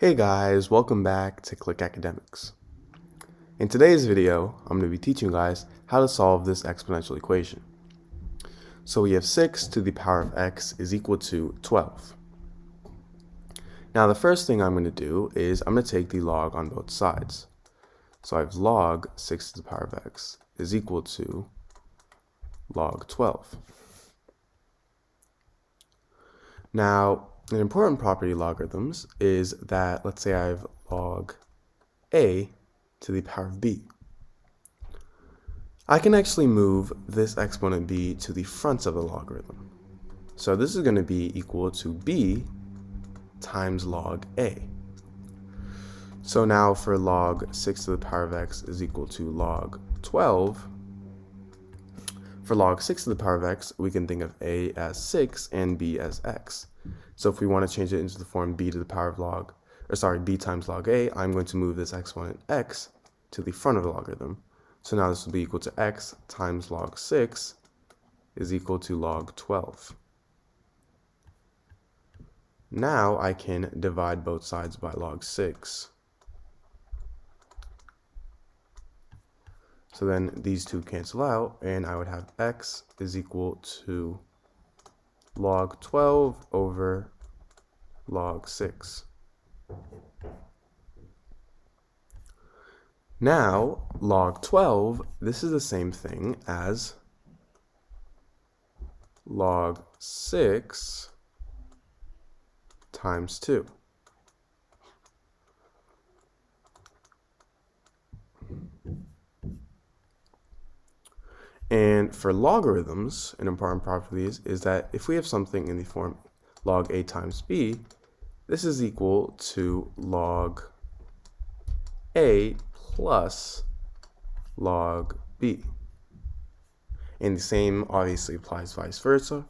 Hey guys, welcome back to Click Academics. In today's video, I'm going to be teaching you guys how to solve this exponential equation. So we have 6 to the power of x is equal to 12. Now the first thing I'm going to do is I'm going to take the log on both sides. So I have log 6 to the power of x is equal to log 12. Now, an important property of logarithms is that, let's say I have log a to the power of b. I can actually move this exponent b to the front of the logarithm. So this is going to be equal to b times log a. So now for log 6 to the power of x is equal to log 12. For log 6 to the power of x, we can think of a as 6 and b as x. So if we want to change it into the form b to the power of b times log a, I'm going to move this exponent x to the front of the logarithm. So now this will be equal to x times log 6 is equal to log 12. Now I can divide both sides by log 6. So then these two cancel out, and I would have x is equal to log 12 over log 6. Now, log 12, this is the same thing as log 6 times 2. And for logarithms, an important property is that if we have something in the form log a times b, this is equal to log a plus log b. And the same obviously applies vice versa.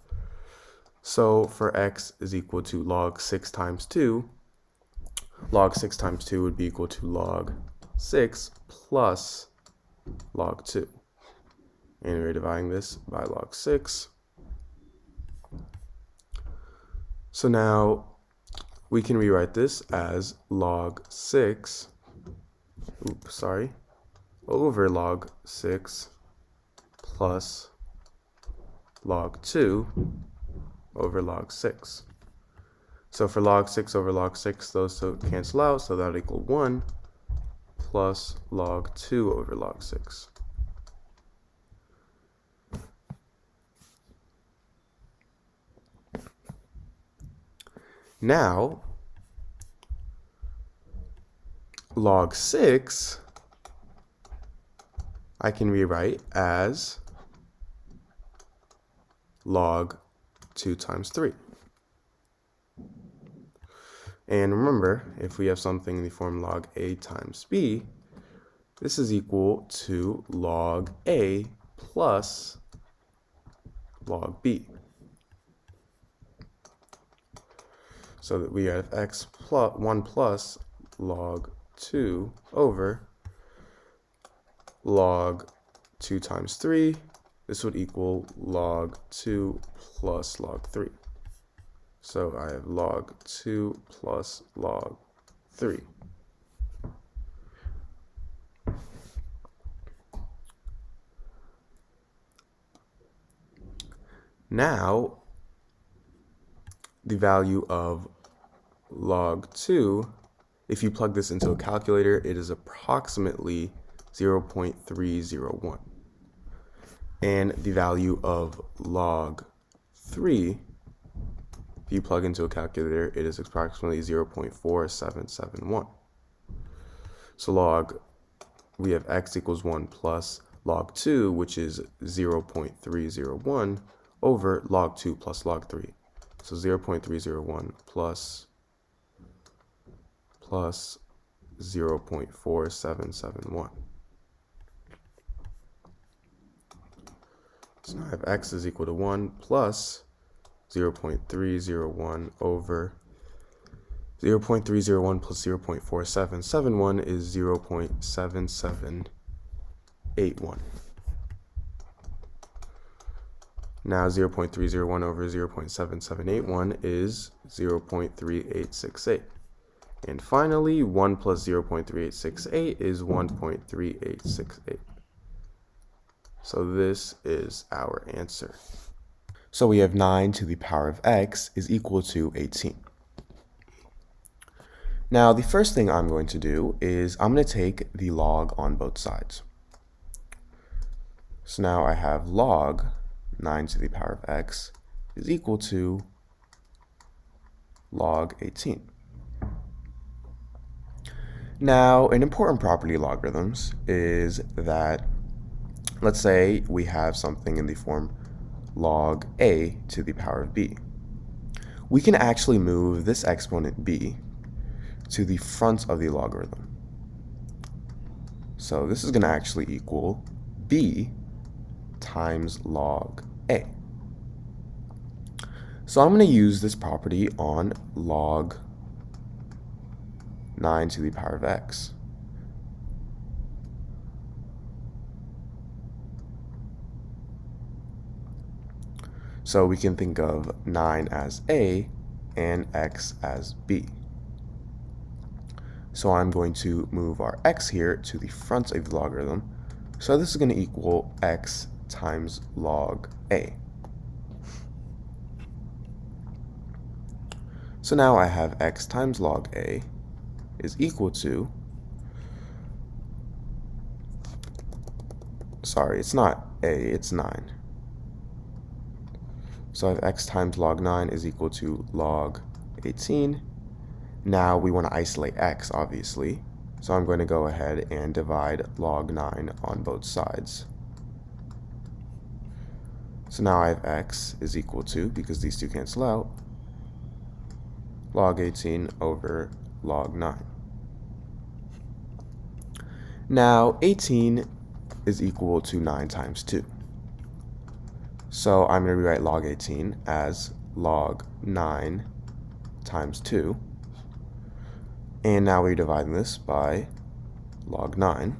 So for x is equal to log 6 times 2, log 6 times 2 would be equal to log 6 plus log 2. And we're dividing this by log 6. So now we can rewrite this as log 6, over log 6 plus log 2 over log 6. So for log 6 over log 6, those two cancel out, so that would equal 1 plus log 2 over log 6. Now, log 6, I can rewrite as log 2 times 3. And remember, if we have something in the form log a times b, this is equal to log a plus log b. So that we have x plus 1 plus log 2 over log 2 times 3. This would equal log 2 plus log 3. So I have log 2 plus log 3. Now, the value of log 2, if you plug this into a calculator, it is approximately 0.301. And the value of log 3, if you plug into a calculator, it is approximately 0.4771. So we have x equals 1 plus log 2, which is 0.301, over log 2 plus log 3. So 0.301 plus 0.4771. So now I have x is equal to 1 plus 0.301 over 0.301 plus 0.4771 is 0.7781. Now 0.301 over 0.7781 is 0.3868. And finally, 1 plus 0.3868 is 1.3868. So this is our answer. So we have 9 to the power of x is equal to 18. Now, the first thing I'm going to do is I'm going to take the log on both sides. So now I have log 9 to the power of x is equal to log 18. Now, an important property of logarithms is that, let's say we have something in the form log a to the power of b. We can actually move this exponent b to the front of the logarithm. So this is going to actually equal b times log a. So I'm going to use this property on log 9 to the power of x. So we can think of 9 as a and x as b. So I'm going to move our x here to the front of the logarithm. So this is going to equal x times log a. So now I have x times log a is equal to, sorry, it's not a, it's 9. So I have x times log 9 is equal to log 18. Now we want to isolate x, obviously. So I'm going to go ahead and divide log 9 on both sides. So now I have x is equal to, because these two cancel out, log 18 over log 9. Now 18 is equal to 9 times 2. So I'm going to rewrite log 18 as log 9 times 2. And now we're dividing this by log 9.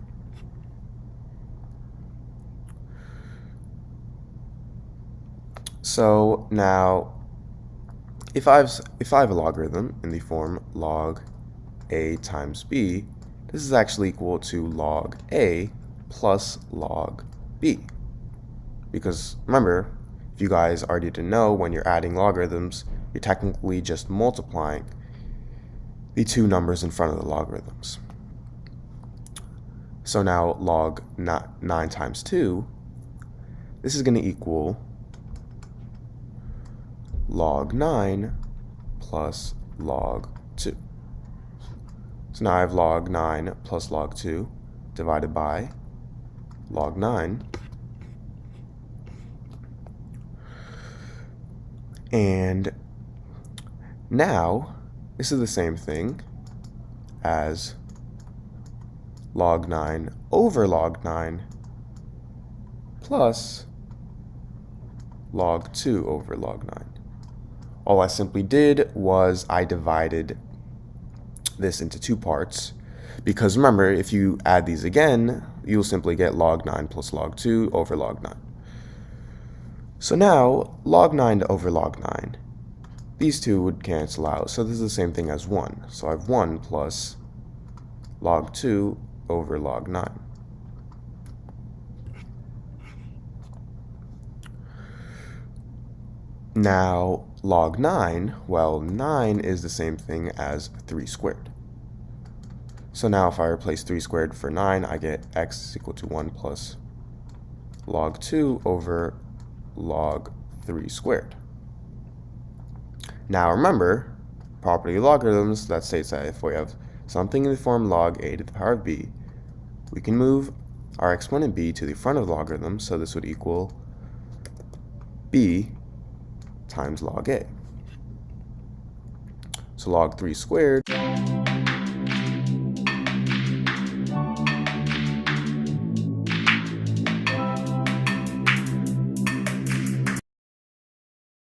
So now, if I have a logarithm in the form log a times b, this is actually equal to log a plus log b. Because remember, if you guys already didn't know, when you're adding logarithms, you're technically just multiplying the two numbers in front of the logarithms. So now log 9 times 2, this is going to equal log 9 plus log 2. So now I have log 9 plus log 2 divided by log 9. And now, this is the same thing as log 9 over log 9 plus log 2 over log 9. All I simply did was I divided this into two parts, because remember, if you add these again, you'll simply get log 9 plus log 2 over log 9. So now, log 9 over log 9, these two would cancel out, so this is the same thing as 1. So I have 1 plus log 2 over log 9. Now, log 9, well, 9 is the same thing as 3 squared. So now if I replace 3 squared for 9, I get x is equal to 1 plus log 2 over log 3 squared. Now remember, property of logarithms, that states that if we have something in the form log a to the power of b, we can move our exponent b to the front of the logarithm, so this would equal b times log a. So log 3 squared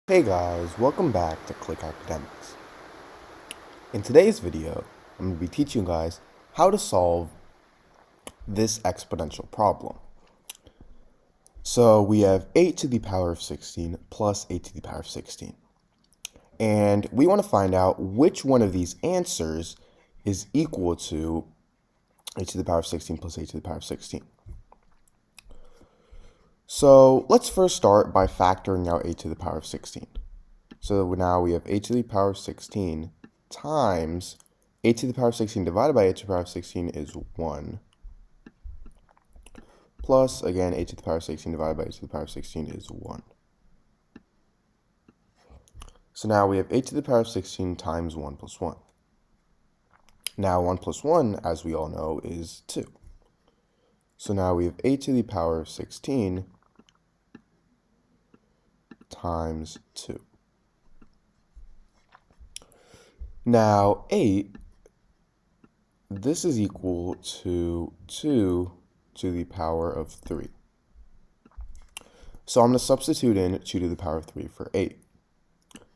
Hey guys, welcome back to Click Academics. In today's video, I'm going to be teaching you guys how to solve this exponential problem. So we have 8 to the power of 16 plus 8 to the power of 16. And we want to find out which one of these answers is equal to a to the power of 16 plus a to the power of 16. So let's first start by factoring out a to the power of 16. So now we have a to the power of 16 times a to the power of 16 divided by a to the power of 16 is 1. Plus, again, a to the power of 16 divided by a to the power of 16 is 1. So now we have a to the power of 16 times 1 plus 1. Now 1 plus 1, as we all know, is 2. So now we have a to the power of 16 times 2. Now 8, this is equal to 2 to the power of 3. So I'm going to substitute in 2 to the power of 3 for 8.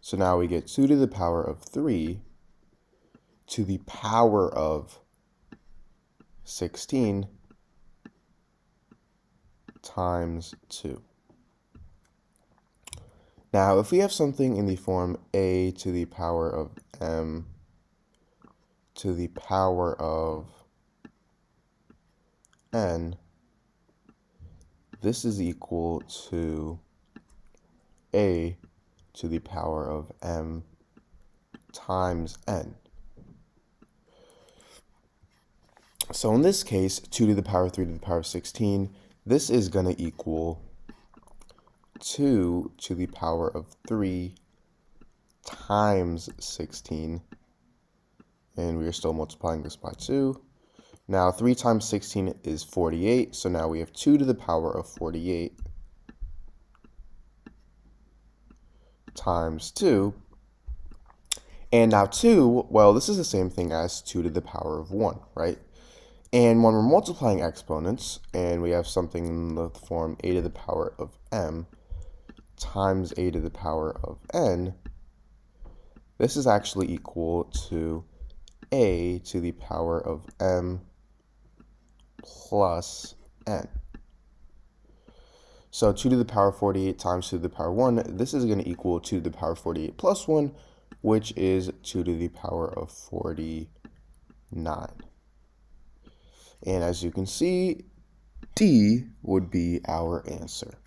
So now we get 2 to the power of 3 to the power of 16 times 2. Now, if we have something in the form a to the power of m to the power of n, this is equal to a to the power of m times n. So in this case, 2 to the power of 3 to the power of 16, this is going to equal 2 to the power of 3 times 16. And we are still multiplying this by 2. Now 3 times 16 is 48, so now we have 2 to the power of 48 times 2. And now 2, well, this is the same thing as 2 to the power of 1, right? And when we're multiplying exponents, and we have something in the form a to the power of m times a to the power of n, this is actually equal to a to the power of m plus n. So 2 to the power of 48 times 2 to the power of 1, this is going to equal 2 to the power of 48 plus 1, which is 2 to the power of 49. And as you can see, D would be our answer.